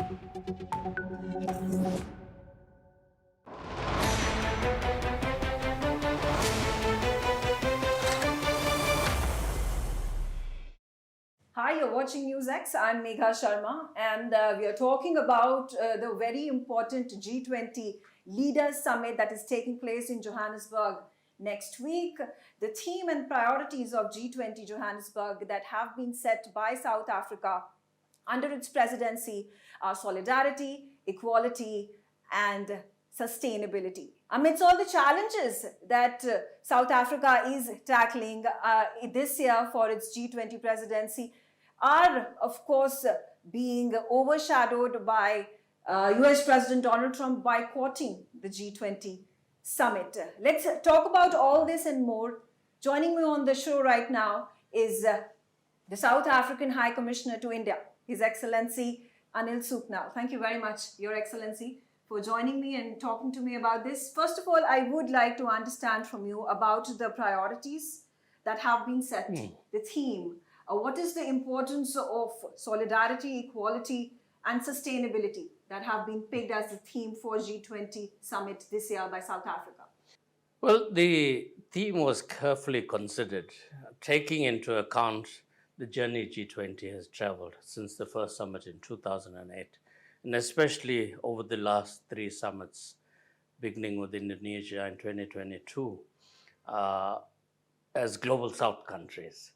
Hi, you're watching NewsX. I'm Megha Sharma, and we are talking about the very important G20 Leaders Summit that is taking place in Johannesburg next week. The theme and priorities of G20 Johannesburg that have been set by South Africa under its presidency are solidarity, equality, and sustainability. Amidst all the challenges that South Africa is tackling this year for its G20 presidency, are of course being overshadowed by US President Donald Trump boycotting the G20 summit. Let's talk about all this and more. Joining me on the show right now is the South African High Commissioner to India, His Excellency Anil Sooklal. Thank you very much, Your Excellency, for joining me and talking to me about this. First of all, I would like to understand from you about the priorities that have been set, the theme. What is the importance of solidarity, equality, and sustainability that have been picked as the theme for G20 summit this year by South Africa? Well, the theme was carefully considered, taking into account the journey G20 has traveled since the first summit in 2008, and especially over the last three summits, beginning with Indonesia in 2022, as Global South countries.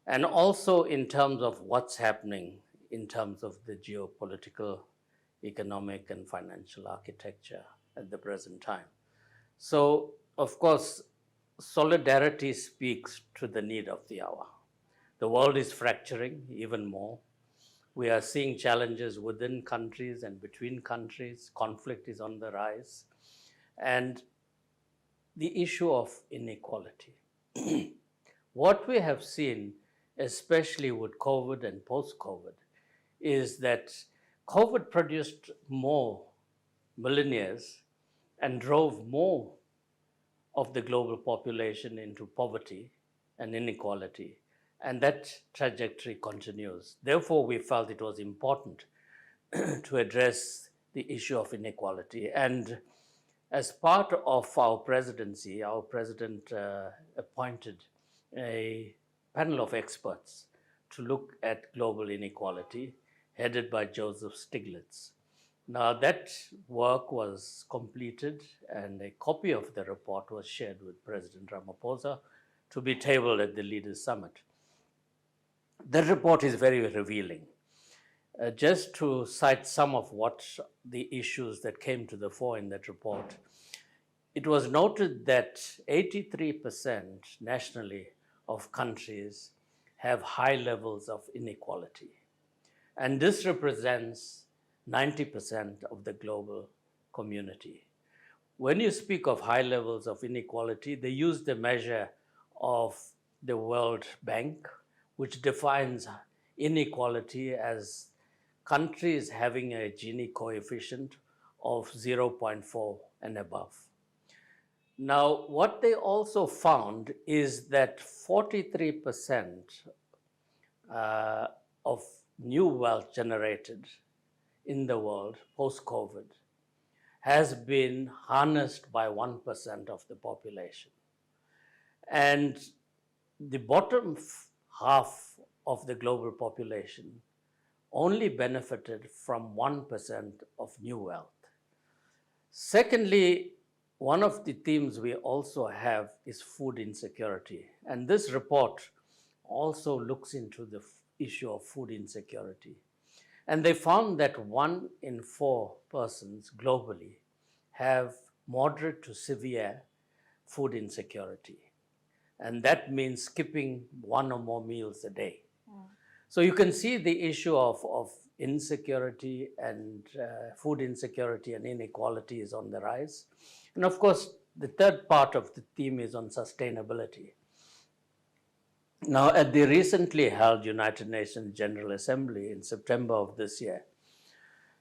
And also in terms of what's happening in terms of the geopolitical, economic, and financial architecture at the present time. So, of course, solidarity speaks to the need of the hour. The world is fracturing even more. We are seeing challenges within countries and between countries. Conflict is on the rise. And the issue of inequality. What we have seen, especially with COVID and post-COVID, is that COVID produced more millionaires and drove more of the global population into poverty and inequality. And that trajectory continues. Therefore, we felt it was important to address the issue of inequality. And as part of our presidency, our president appointed a panel of experts to look at global inequality, headed by Joseph Stiglitz. Now, that work was completed, and a copy of the report was shared with President Ramaphosa to be tabled at the Leaders Summit. The report is very revealing. Just to cite some of what the issues that came to the fore in that report, it was noted that 83% nationally of countries have high levels of inequality. And this represents 90% of the global community. When you speak of high levels of inequality, they use the measure of the World Bank, which defines inequality as countries having a Gini coefficient of 0.4 and above. Now, what they also found is that 43% of new wealth generated in the world post-COVID has been harnessed by 1% of the population. And the bottom half of the global population only benefited from 1% of new wealth. Secondly, one of the themes we also have is food insecurity. And this report also looks into the issue of food insecurity. And they found that 1 in 4 persons globally have moderate to severe food insecurity. And that means skipping 1 or more meals a day. So you can see the issue of insecurity and food insecurity and inequality is on the rise. And of course, the third part of the theme is on sustainability. Now, at the recently held United Nations General Assembly in September of this year,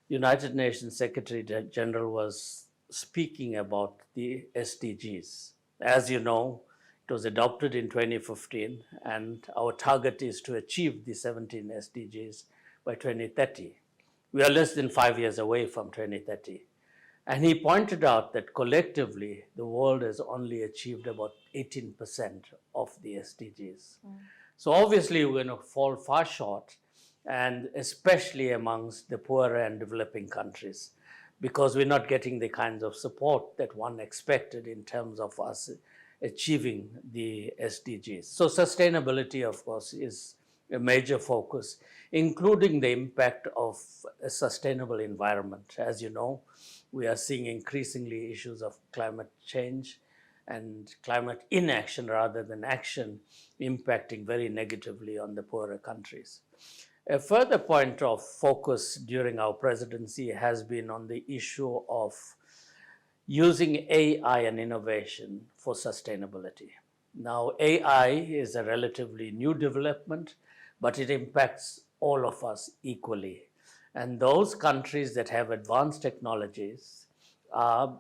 United Nations Secretary General was speaking about the SDGs. As you know, it was adopted in 2015, and our target is to achieve the 17 SDGs by 2030. We are less than 5 years away from 2030. And he pointed out that collectively, the world has only achieved about 18% of the SDGs. So obviously, we're going to fall far short, and especially amongst the poorer and developing countries, because we're not getting the kinds of support that one expected in terms of us achieving the SDGs. So sustainability, of course, is a major focus, including the impact of a sustainable environment. As you know, we are seeing increasingly issues of climate change and climate inaction rather than action impacting very negatively on the poorer countries. A further point of focus during our presidency has been on the issue of using AI and innovation for sustainability. Now, AI is a relatively new development, but it impacts all of us equally. And those countries that have advanced technologies are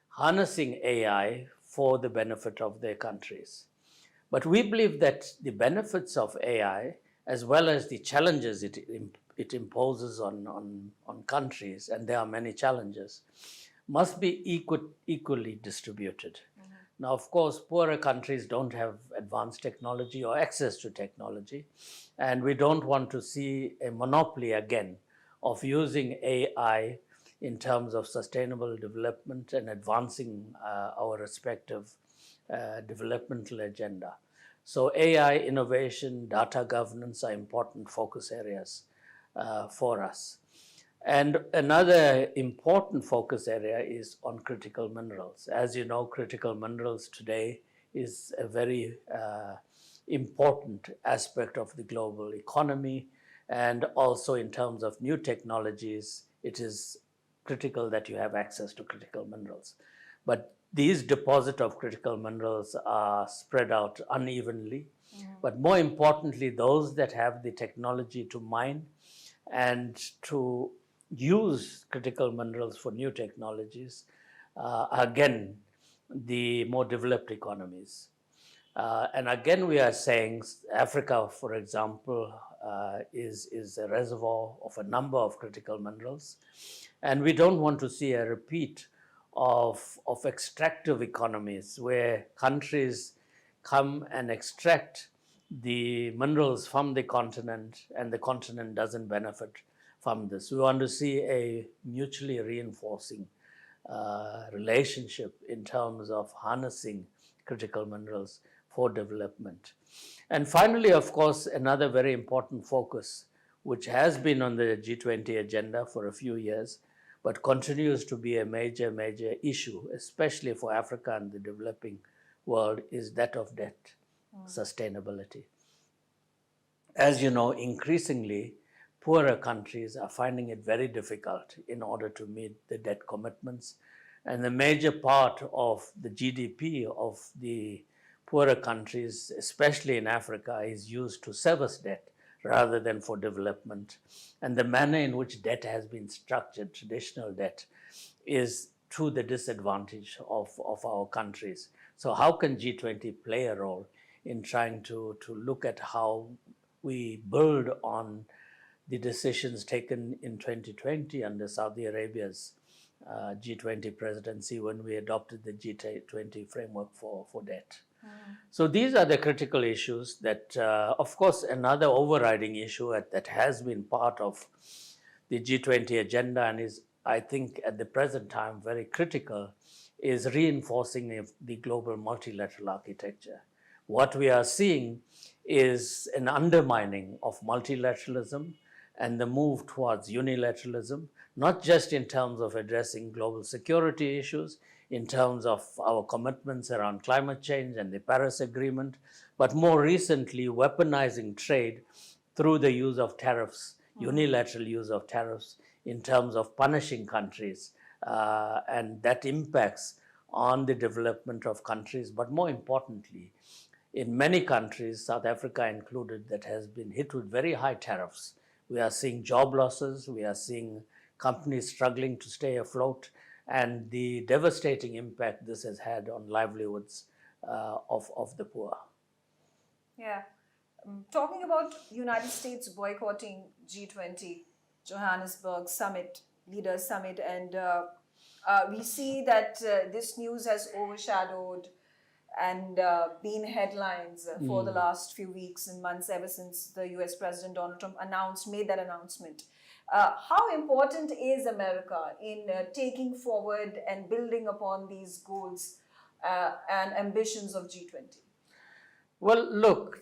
harnessing AI for the benefit of their countries. But we believe that the benefits of AI, as well as the challenges it imposes on countries, and there are many challenges, must be equally distributed. Now, of course, poorer countries don't have advanced technology or access to technology, and we don't want to see a monopoly again of using AI in terms of sustainable development and advancing our respective developmental agenda. So AI, innovation, data governance are important focus areas for us. And another important focus area is on critical minerals. As you know, critical minerals today is a very important aspect of the global economy. And also in terms of new technologies, it is critical that you have access to critical minerals. But these deposits of critical minerals are spread out unevenly. But more importantly, those that have the technology to mine and to use critical minerals for new technologies are again the more developed economies. And again, we are saying Africa, for example, is a reservoir of a number of critical minerals. And we don't want to see a repeat of extractive economies where countries come and extract the minerals from the continent and the continent doesn't benefit from this. We want to see a mutually reinforcing relationship in terms of harnessing critical minerals for development. And finally, of course, another very important focus, which has been on the G20 agenda for a few years, but continues to be a major issue, especially for Africa and the developing world, is that of debt sustainability. As you know, increasingly, poorer countries are finding it very difficult in order to meet the debt commitments. And the major part of the GDP of the poorer countries, especially in Africa, is used to service debt rather than for development. And the manner in which debt has been structured, traditional debt, is to the disadvantage of our countries. So how can G20 play a role in trying to look at how we build on the decisions taken in 2020 under Saudi Arabia's G20 presidency when we adopted the G20 framework for debt? So these are the critical issues that, of course, another overriding issue that has been part of the G20 agenda and is, I think, at the present time very critical, is reinforcing the global multilateral architecture. What we are seeing is an undermining of multilateralism and the move towards unilateralism, not just in terms of addressing global security issues, in terms of our commitments around climate change and the Paris Agreement, but more recently weaponizing trade through the use of tariffs, unilateral use of tariffs in terms of punishing countries. And that impacts on the development of countries, but more importantly, in many countries, South Africa included, that has been hit with very high tariffs. We are seeing job losses, we are seeing companies struggling to stay afloat, and the devastating impact this has had on livelihoods of the poor. Yeah. Talking about United States boycotting G20, Johannesburg summit, leaders summit, and we see that this news has overshadowed and been headlines for the last few weeks and months ever since the US President Donald Trump made that announcement. How important is America in taking forward and building upon these goals and ambitions of G20? Well, look,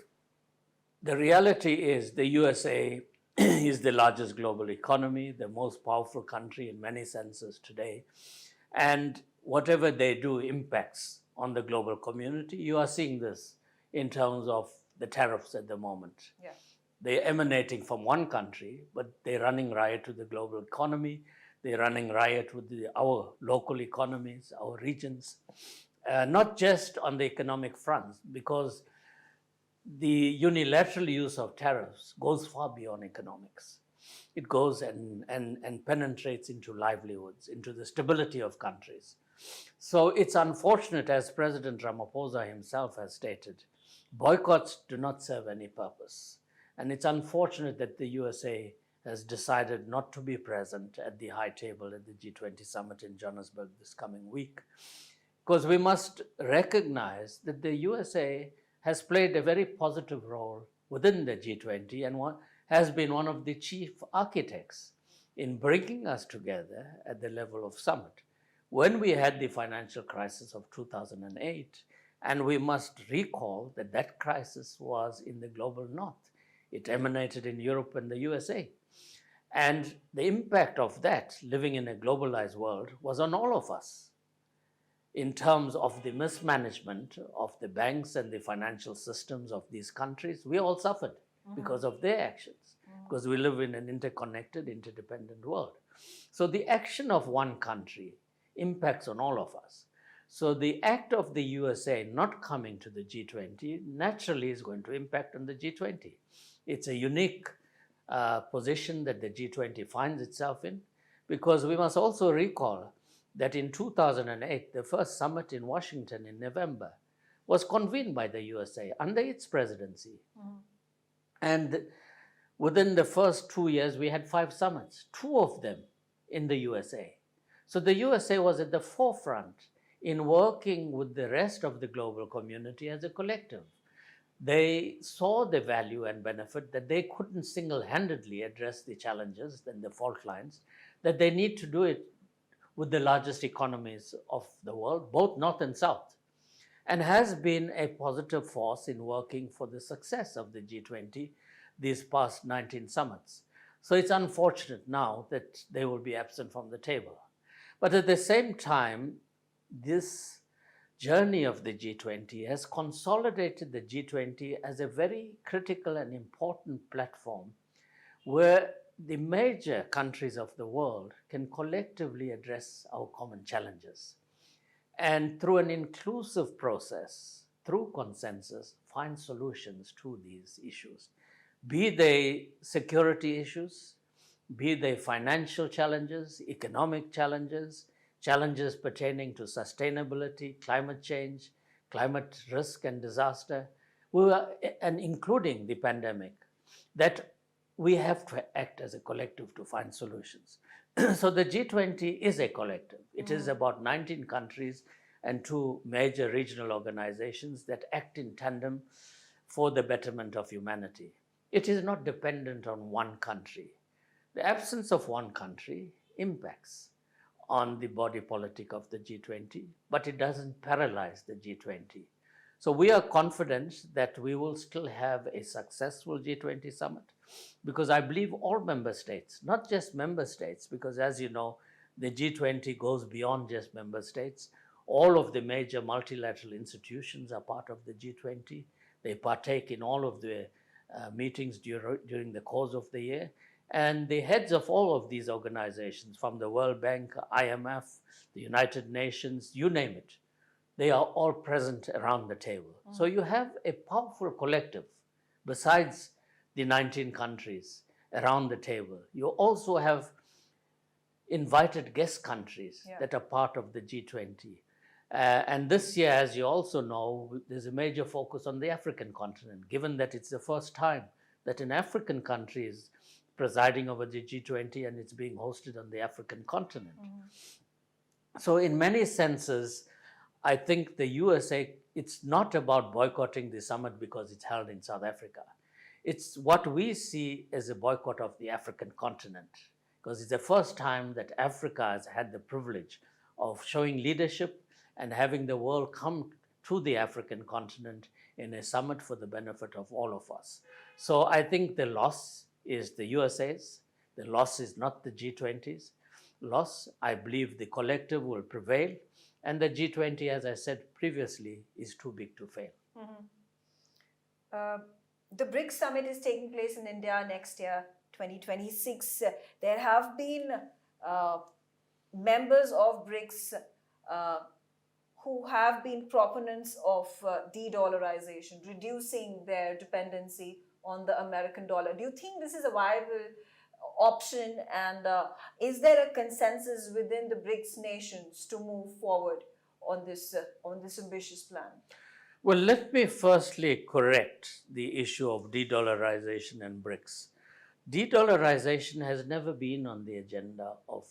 the reality is the USA is the largest global economy, the most powerful country in many senses today. And whatever they do impacts on the global community. You are seeing this in terms of the tariffs at the moment. Yeah. They're emanating from one country, but they're running riot with the global economy. They're running riot with our local economies, our regions, not just on the economic front, because the unilateral use of tariffs goes far beyond economics. It goes and penetrates into livelihoods, into the stability of countries. So it's unfortunate, as President Ramaphosa himself has stated, boycotts do not serve any purpose. And it's unfortunate that the USA has decided not to be present at the high table at the G20 summit in Johannesburg this coming week. Because we must recognize that the USA has played a very positive role within the G20 and has been one of the chief architects in bringing us together at the level of summit. When we had the financial crisis of 2008, and we must recall that that crisis was in the global north. It emanated in Europe and the USA. And the impact of that, living in a globalized world, was on all of us in terms of the mismanagement of the banks and the financial systems of these countries. We all suffered because of their actions, because we live in an interconnected, interdependent world. So the action of one country impacts on all of us. So the act of the USA not coming to the G20 naturally is going to impact on the G20. It's a unique position that the G20 finds itself in, because we must also recall that in 2008, the first summit in Washington in November was convened by the USA under its presidency. And within the first 2 years, we had 5 summits, 2 of them in the USA. So the USA was at the forefront in working with the rest of the global community as a collective. They saw the value and benefit that they couldn't single-handedly address the challenges and the fault lines, that they need to do it with the largest economies of the world, both North and South, and has been a positive force in working for the success of the G20 these past 19 summits. So it's unfortunate now that they will be absent from the table. But at the same time, this journey of the G20 has consolidated the G20 as a very critical and important platform where the major countries of the world can collectively address our common challenges. And through an inclusive process, through consensus, find solutions to these issues. Be they security issues, be they financial challenges, economic challenges, challenges pertaining to sustainability, climate change, climate risk and disaster, and including the pandemic, that we have to act as a collective to find solutions. So the G20 is a collective. It is about 19 countries and 2 major regional organizations that act in tandem for the betterment of humanity. It is not dependent on one country. The absence of one country impacts on the body politic of the G20, but it doesn't paralyze the G20. So we are confident that we will still have a successful G20 summit, because I believe all member states, not just member states, because as you know, the G20 goes beyond just member states. All of the major multilateral institutions are part of the G20. They partake in all of the meetings during the course of the year. And the heads of all of these organizations, from the World Bank, IMF, the United Nations, you name it, they are all present around the table. So you have a powerful collective besides the 19 countries around the table. You also have invited guest countries that are part of the G20. And this year, as you also know, there's a major focus on the African continent, given that it's the first time that an African country is presiding over the G20, and it's being hosted on the African continent. So in many senses, I think the USA, it's not about boycotting the summit because it's held in South Africa. It's what we see as a boycott of the African continent, because it's the first time that Africa has had the privilege of showing leadership and having the world come to the African continent in a summit for the benefit of all of us. So I think the loss is the USA's, the loss is not the G20's loss. I believe the collective will prevail, and the G20, as I said previously, is too big to fail. The BRICS summit is taking place in India next year, 2026. There have been members of BRICS who have been proponents of de-dollarization, reducing their dependency on the American dollar. Do you think this is a viable option, and is there a consensus within the BRICS nations to move forward on this ambitious plan? Well, let me firstly correct the issue of de-dollarization and BRICS. De-dollarization has never been on the agenda of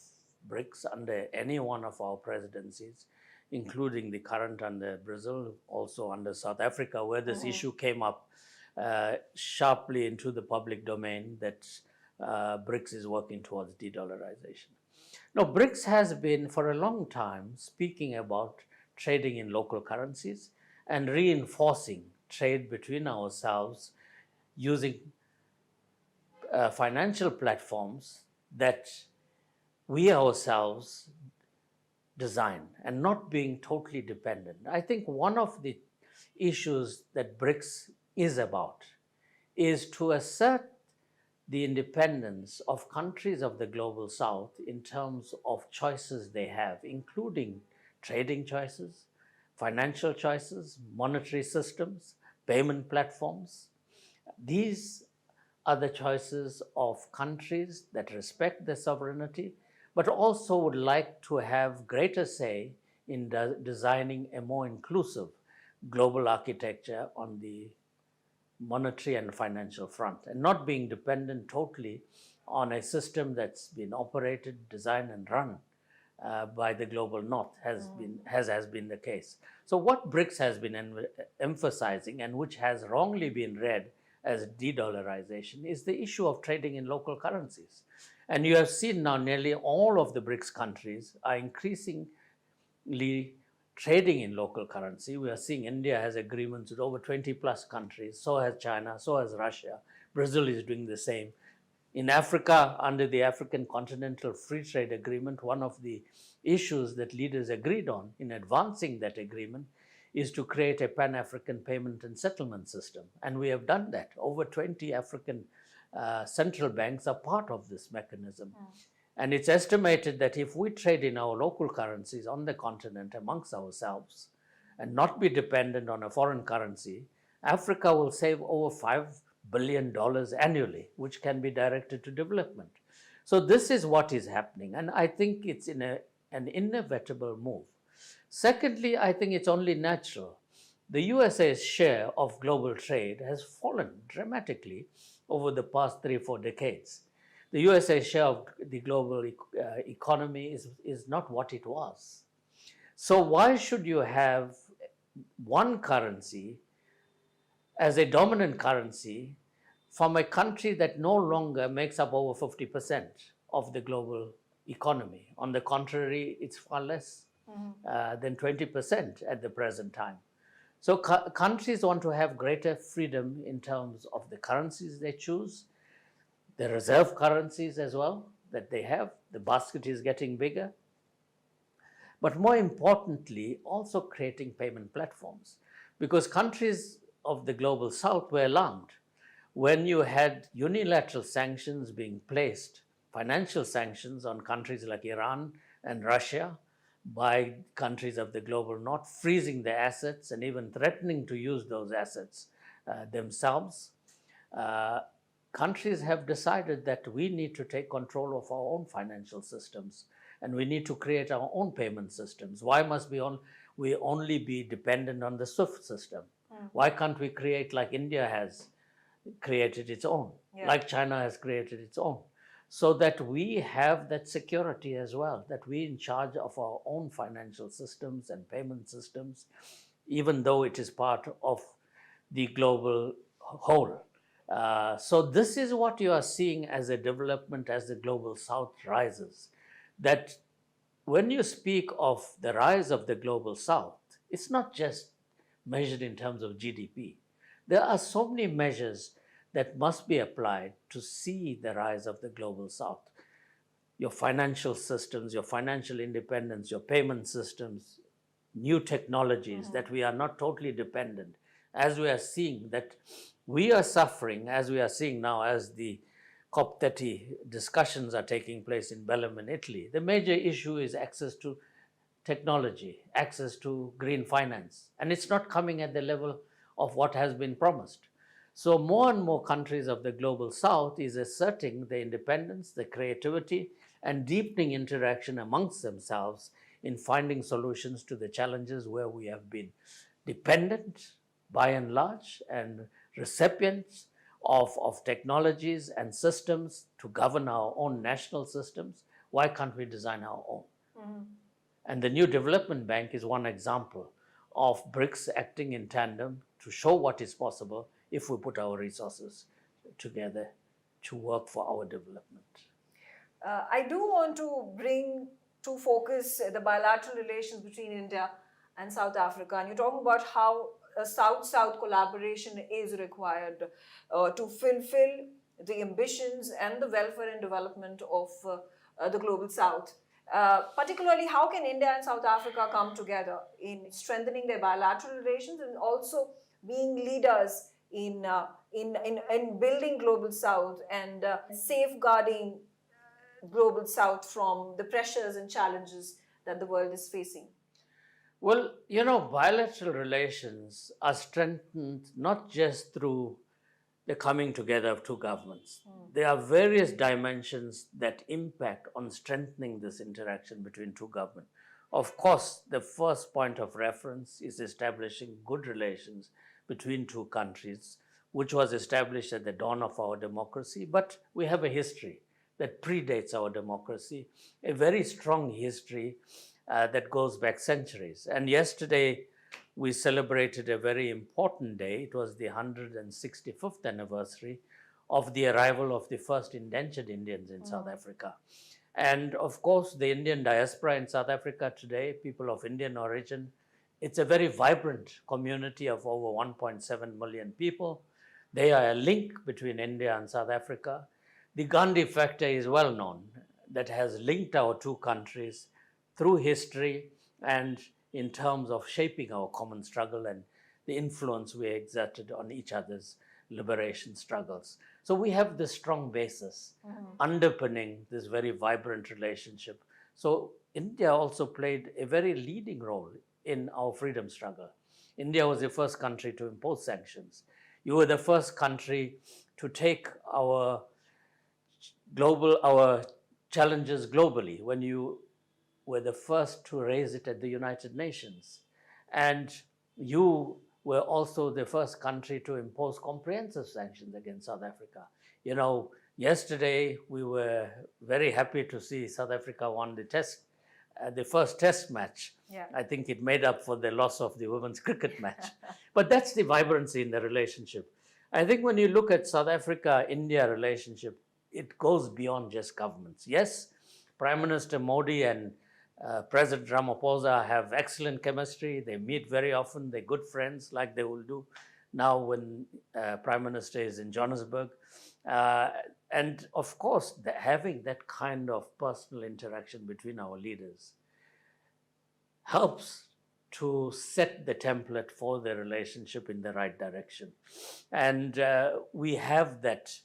BRICS under any one of our presidencies, including the current under Brazil, also under South Africa, where this issue came up sharply into the public domain that BRICS is working towards de-dollarization. Now, BRICS has been for a long time speaking about trading in local currencies and reinforcing trade between ourselves using financial platforms that we ourselves design and not being totally dependent. I think one of the issues that BRICS is about is to assert the independence of countries of the global south in terms of choices they have, including trading choices, financial choices, monetary systems, payment platforms. These are the choices of countries that respect their sovereignty, but also would like to have greater say in designing a more inclusive global architecture on the monetary and financial front, and not being dependent totally on a system that's been operated, designed, and run by the global north has been the case. So what BRICS has been emphasizing, and which has wrongly been read as de-dollarization, is the issue of trading in local currencies. And you have seen now nearly all of the BRICS countries are increasingly trading in local currency. We are seeing India has agreements with over 20 plus countries, so has China, so has Russia. Brazil is doing the same. In Africa, under the African Continental Free Trade Agreement, one of the issues that leaders agreed on in advancing that agreement is to create a Pan-African payment and settlement system. And we have done that. Over 20 African central banks are part of this mechanism. And it's estimated that if we trade in our local currencies on the continent amongst ourselves and not be dependent on a foreign currency, Africa will save over $5 billion annually, which can be directed to development. So this is what is happening, and I think it's an inevitable move. Secondly, I think it's only natural. The USA's share of global trade has fallen dramatically over the past 3-4 decades. The USA's share of the global economy is not what it was. So why should you have one currency as a dominant currency from a country that no longer makes up over 50% of the global economy? On the contrary, it's far less than 20% at the present time. So countries want to have greater freedom in terms of the currencies they choose, the reserve currencies as well that they have. The basket is getting bigger. But more importantly, also creating payment platforms, because countries of the global south were alarmed when you had unilateral sanctions being placed, financial sanctions on countries like Iran and Russia by countries of the global north, freezing their assets and even threatening to use those assets themselves. Countries have decided that we need to take control of our own financial systems and we need to create our own payment systems. Why must we only be dependent on the SWIFT system? Why can't we create, like India has, created its own, Yeah. like China has created its own. So that we have that security as well, that we're in charge of our own financial systems and payment systems, even though it is part of the global whole. So this is what you are seeing as a development as the global south rises. That when you speak of the rise of the global south, it's not just measured in terms of GDP. There are so many measures that must be applied to see the rise of the global south. Your financial systems, your financial independence, your payment systems, new technologies, that we are not totally dependent. As we are seeing that we are suffering, as we are seeing now, as the COP30 discussions are taking place in Belém in Italy, the major issue is access to technology, access to green finance. And it's not coming at the level of what has been promised. So more and more countries of the global south is asserting the independence, the creativity, and deepening interaction amongst themselves in finding solutions to the challenges where we have been dependent by and large and recipients of technologies and systems to govern our own national systems. Why can't we design our own? And the New Development Bank is one example of BRICS acting in tandem to show what is possible if we put our resources together to work for our development. I do want to bring to focus the bilateral relations between India and South Africa. And you're talking about how South-South collaboration is required to fulfill the ambitions and the welfare and development of the global South. Particularly, how can India and South Africa come together in strengthening their bilateral relations and also being leaders in building global South and safeguarding global South from the pressures and challenges that the world is facing? Well, bilateral relations are strengthened not just through the coming together of two governments. There are various dimensions that impact on strengthening this interaction between two governments. Of course, the first point of reference is establishing good relations between two countries, which was established at the dawn of our democracy, but we have a history that predates our democracy, a very strong history that goes back centuries. And yesterday, we celebrated a very important day. It was the 165th anniversary of the arrival of the first indentured Indians in South Africa. And of course, the Indian diaspora in South Africa today, people of Indian origin, it's a very vibrant community of over 1.7 million people. They are a link between India and South Africa. The Gandhi factor is well known, that has linked our two countries through history and in terms of shaping our common struggle and the influence we exerted on each other's liberation struggles. So we have this strong basis underpinning this very vibrant relationship. So India also played a very leading role in our freedom struggle. India was the first country to impose sanctions. You were the first country to take our challenges globally when you were the first to raise it at the United Nations. And you were also the first country to impose comprehensive sanctions against South Africa. Yesterday we were very happy to see South Africa won the first test match. Yeah. I think it made up for the loss of the women's cricket match. But that's the vibrancy in the relationship. I think when you look at South Africa-India relationship, it goes beyond just governments. Yes, Prime Minister Modi and President Ramaphosa have excellent chemistry. They meet very often. They're good friends, like they will do now when Prime Minister is in Johannesburg. And of course, having that kind of personal interaction between our leaders helps to set the template for the relationship in the right direction. And we have that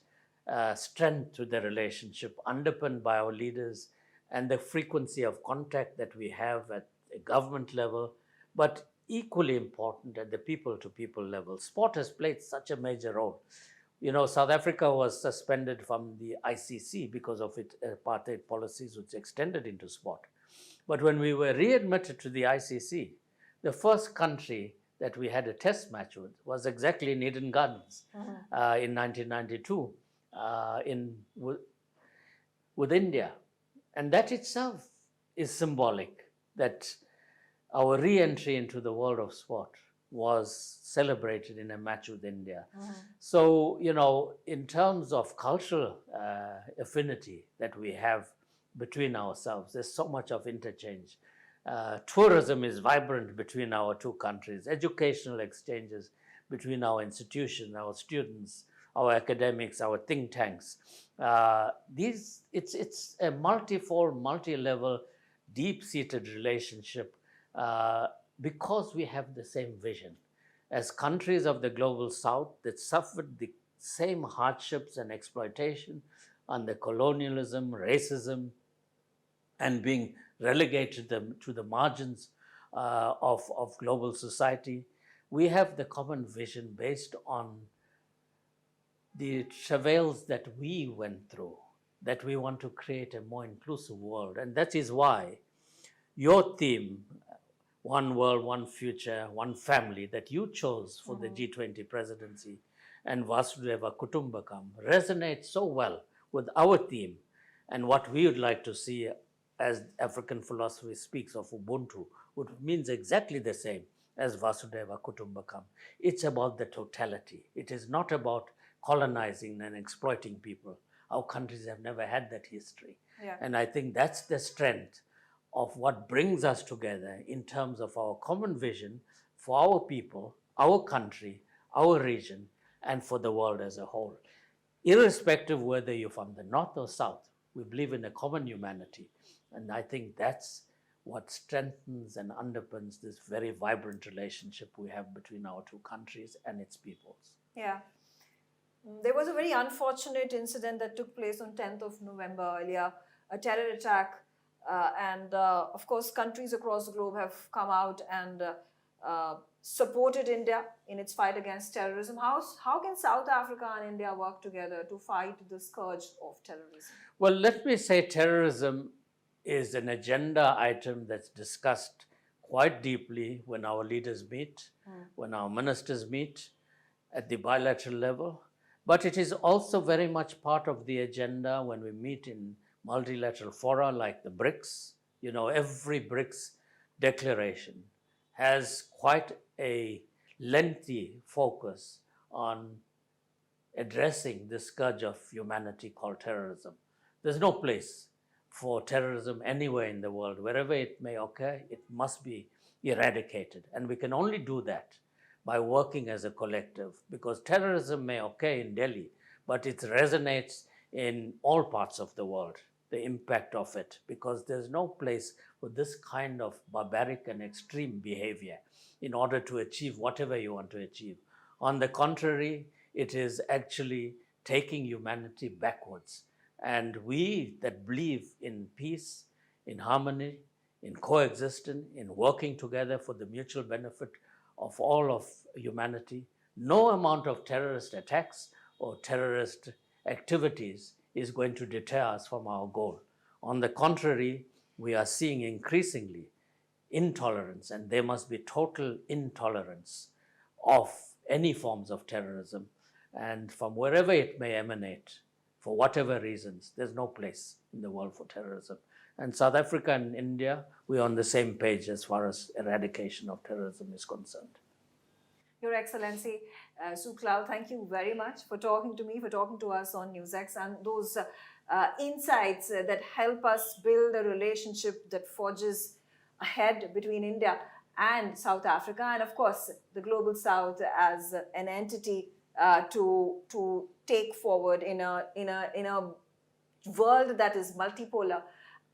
strength to the relationship underpinned by our leaders and the frequency of contact that we have at a government level, but equally important at the people-to-people level. Sport has played such a major role. South Africa was suspended from the ICC because of its apartheid policies, which extended into sport. But when we were readmitted to the ICC, the first country that we had a test match with was exactly in Eden Gardens in 1992 with India. And that itself is symbolic, that our re-entry into the world of sport was celebrated in a match with India. So, in terms of cultural affinity that we have between ourselves, there's so much of interchange. Tourism is vibrant between our two countries, educational exchanges between our institutions, our students, our academics, our think tanks. It's a multifold, multi-level, deep-seated relationship because we have the same vision. As countries of the global south that suffered the same hardships and exploitation under colonialism, racism, and being relegated to the margins of global society, we have the common vision based on the travails that we went through, that we want to create a more inclusive world. And that is why your theme, One World, One Future, One Family, that you chose for the G20 presidency, and Vasudhaiva Kutumbakam, resonates so well with our theme and what we would like to see as African philosophy speaks of Ubuntu, which means exactly the same as Vasudhaiva Kutumbakam. It's about the totality. It is not about colonizing and exploiting people. Our countries have never had that history. Yeah. And I think that's the strength of what brings us together in terms of our common vision for our people, our country, our region, and for the world as a whole. Irrespective whether you're from the north or south, we believe in a common humanity. And I think that's what strengthens and underpins this very vibrant relationship we have between our two countries and its peoples. Yeah. There was a very unfortunate incident that took place on 10th of November earlier, a terror attack. And of course, countries across the globe have come out and supported India in its fight against terrorism. How can South Africa and India work together to fight the scourge of terrorism? Well, let me say terrorism is an agenda item that's discussed quite deeply when our leaders meet, when our ministers meet at the bilateral level. But it is also very much part of the agenda when we meet in multilateral fora like the BRICS. Every BRICS declaration has quite a lengthy focus on addressing the scourge of humanity called terrorism. There's no place for terrorism anywhere in the world. Wherever it may occur, it must be eradicated. And we can only do that by working as a collective, because terrorism may occur in Delhi, but it resonates in all parts of the world, the impact of it, because there's no place for this kind of barbaric and extreme behavior in order to achieve whatever you want to achieve. On the contrary, it is actually taking humanity backwards. And we that believe in peace, in harmony, in coexistence, in working together for the mutual benefit of all of humanity, no amount of terrorist attacks or terrorist activities is going to deter us from our goal. On the contrary, we are seeing increasingly intolerance, and there must be total intolerance of any forms of terrorism. And from wherever it may emanate, for whatever reasons, there's no place in the world for terrorism. And South Africa and India, we're on the same page as far as eradication of terrorism is concerned. Your Excellency, Sooklal, thank you very much for talking to me, for talking to us on NewsX, and those insights that help us build a relationship that forges ahead between India and South Africa, and of course the Global South as an entity to take forward in a world that is multipolar,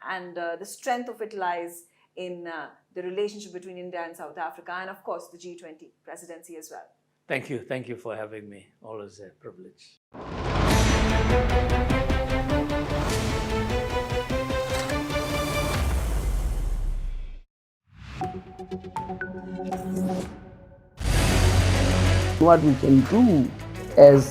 and the strength of it lies in the relationship between India and South Africa, and of course the G20 presidency as well. Thank you for having me. Always a privilege. What we can do as